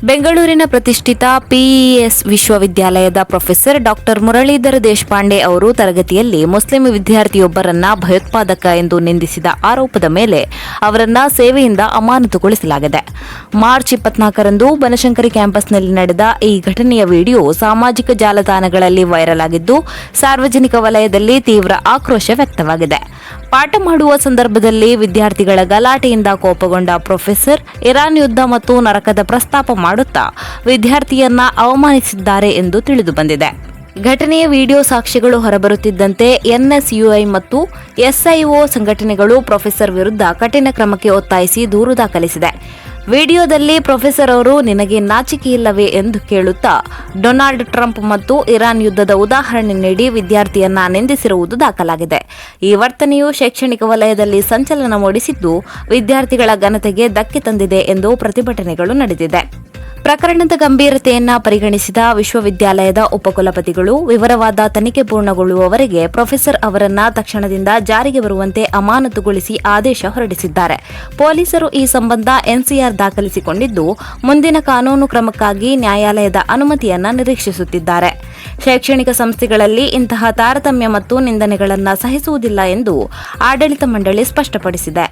ಬೆಂಗಳೂರಿನ ಪ್ರತಿಷ್ಠಿತ ಪಿಇಎಸ್ ವಿಶ್ವವಿದ್ಯಾಲಯದ ಪ್ರೊಫೆಸರ್ ಡಾಕ್ಟರ್ ಮುರಳೀಧರ ದೇಶಪಾಂಡೆ ಅವರು ತರಗತಿಯಲ್ಲಿ ಮುಸ್ಲಿಂ ವಿದ್ಯಾರ್ಥಿಯೊಬ್ಬರನ್ನ ಭಯೋತ್ಪಾದಕ ಎಂದು ನಿಂದಿಸಿದ ಆರೋಪದ ಮೇಲೆ ಅವರನ್ನ ಸೇವೆಯಿಂದ ಅಮಾನತುಗೊಳಿಸಲಾಗಿದೆ. ಮಾರ್ಚ್ 24ರಂದು ಬನಶಂಕರಿ ಕ್ಯಾಂಪಸ್ನಲ್ಲಿ ನಡೆದ ಈ ಘಟನೆಯ ವಿಡಿಯೋ ಸಾಮಾಜಿಕ ಜಾಲತಾಣಗಳಲ್ಲಿ ವೈರಲ್ ಆಗಿದ್ದು, ಸಾರ್ವಜನಿಕ ವಲಯದಲ್ಲಿ ತೀವ್ರ ಆಕ್ರೋಶ ವ್ಯಕ್ತವಾಗಿದೆ. ಪಾಠ ಮಾಡುವ ಸಂದರ್ಭದಲ್ಲಿ ವಿದ್ಯಾರ್ಥಿಗಳ ಗಲಾಟೆಯಿಂದ ಕೋಪಗೊಂಡ ಪ್ರೊಫೆಸರ್ ಇರಾನ್ ಯುದ್ಧ ಮತ್ತು ನರಕದ ಪ್ರಸ್ತಾಪ ಮಾಡುತ್ತಾ ವಿದ್ಯಾರ್ಥಿಯನ್ನ ಅವಮಾನಿಸಿದ್ದಾರೆ ಎಂದು ತಿಳಿದುಬಂದಿದೆ. ಘಟನೆಯ ವಿಡಿಯೋ ಸಾಕ್ಷ್ಯಗಳು ಹೊರಬರುತ್ತಿದ್ದಂತೆ ಎನ್ಎಸ್ಯುಐ ಮತ್ತು ಎಸ್ಐಒ ಸಂಘಟನೆಗಳು ಪ್ರೊಫೆಸರ್ ವಿರುದ್ಧ ಕಠಿಣ ಕ್ರಮಕ್ಕೆ ಒತ್ತಾಯಿಸಿ ದೂರು ದಾಖಲಿಸಿದೆ. ವಿಡಿಯೋದಲ್ಲಿ ಪ್ರೊಫೆಸರ್ ಅವರು ನಿನಗೆ ನಾಚಿಕೆಯಿಲ್ಲವೇ ಎಂದು ಕೇಳುತ್ತಾ ಡೊನಾಲ್ಡ್ ಟ್ರಂಪ್ ಮತ್ತು ಇರಾನ್ ಯುದ್ಧದ ಉದಾಹರಣೆ ನೀಡಿ ವಿದ್ಯಾರ್ಥಿಯನ್ನ ನಿಂದಿಸಿರುವುದು ದಾಖಲಾಗಿದೆ. ಈ ವರ್ತನೆಯು ಶೈಕ್ಷಣಿಕ ವಲಯದಲ್ಲಿ ಸಂಚಲನ ಮೂಡಿಸಿದ್ದು, ವಿದ್ಯಾರ್ಥಿಗಳ ಘನತೆಗೆ ಧಕ್ಕೆ ತಂದಿದೆ ಎಂದು ಪ್ರತಿಭಟನೆಗಳು ನಡೆದಿದೆ. ಪ್ರಕರಣದ ಗಂಭೀರತೆಯನ್ನ ಪರಿಗಣಿಸಿದ ವಿಶ್ವವಿದ್ಯಾಲಯದ ಉಪಕುಲಪತಿಗಳು ವಿವರವಾದ ತನಿಖೆ ಪೂರ್ಣಗೊಳ್ಳುವವರೆಗೆ ಪ್ರೊಫೆಸರ್ ಅವರನ್ನ ತಕ್ಷಣದಿಂದ ಜಾರಿಗೆ ಬರುವಂತೆ ಅಮಾನತುಗೊಳಿಸಿ ಆದೇಶ ಹೊರಡಿಸಿದ್ದಾರೆ. ಪೊಲೀಸರು ಈ ಸಂಬಂಧ ಎನ್ಸಿಆರ್ ದಾಖಲಿಸಿಕೊಂಡಿದ್ದು, ಮುಂದಿನ ಕಾನೂನು ಕ್ರಮಕ್ಕಾಗಿ ನ್ಯಾಯಾಲಯದ ಅನುಮತಿಯನ್ನ ನಿರೀಕ್ಷಿಸುತ್ತಿದ್ದಾರೆ. ಶೈಕ್ಷಣಿಕ ಸಂಸ್ಥೆಗಳಲ್ಲಿ ಇಂತಹ ತಾರತಮ್ಯ ಮತ್ತು ನಿಂದನೆಗಳನ್ನು ಸಹಿಸುವುದಿಲ್ಲ ಎಂದು ಆಡಳಿತ ಮಂಡಳಿ ಸ್ಪಷ್ಟಪಡಿಸಿದೆ.